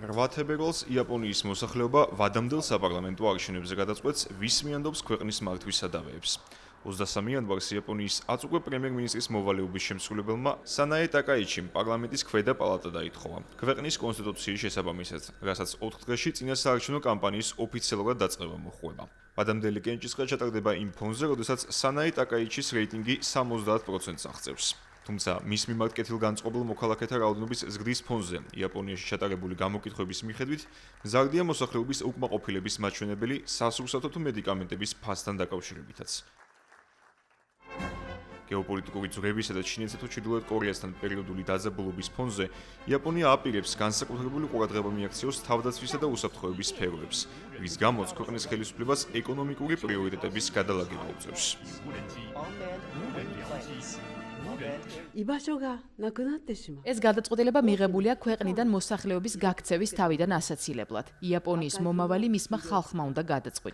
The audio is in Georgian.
8 თებერვალს იაპონიის მოსახლეობა ვადამდელ საპარლამენტო არჩევნებზე გადაწყვეტს, ვის მიანდობს ქვეყნის მართვის სადავეებს. 23 იანვარს იაპონიის აწუყვე პრემიერ-მინისტრის მოვალეობის შემსრულებელმა სანაე ტაკაიჩიმ პარლამენტის ქვედა პალატა დაითხოვა ქვეყნის კონსტიტუციის შესაბამისად, რასაც 4 დღეში წინასაარჩევნო კამპანიის ოფიციალურად დაწყება მოჰყვება. ვადამდელი კენჭისყრა ჩატარდება იმ ფონზე, როდესაც სანაე ტაკაიჩის რეიტინგი 70%-ს აღწევს. თუმცა მის მიმართ კეთილგანწყობილ მოქალაქეთა რაოდენობის ზრდის ფონზე იაპონიაში ჩატარებული გამოკითხვების მიხედვით მზარდია მოსახლეობის უკმაყოფილების მაჩვენებელი სასურსათო თუ მედიკამენტების ფასთან დაკავშირებითაც. გეოპოლიტიკური ძვრებისა და ჩინეთსა თუ ჩრდილოეთ კორეასთან პერიოდული დაძაბულობის ფონზე იაპონია აპირებს განსაკუთრებული ყურადღება მიაქციოს თავდაცვისა და უსაფრთხოების სფეროებს, რის გამოც ქვეყნის ხელისუფლებას ეკონომიკური პრიორიტეტების გადალაგება უწევს. ეს გადაწყვეტილება მიღებულია ქვეყნიდან მოსახლეობის გაქცევის თავიდან ასაცილებლად. იაპონიის მომავალი მისმა ხალხმა უნდა გადაწყვიტოს.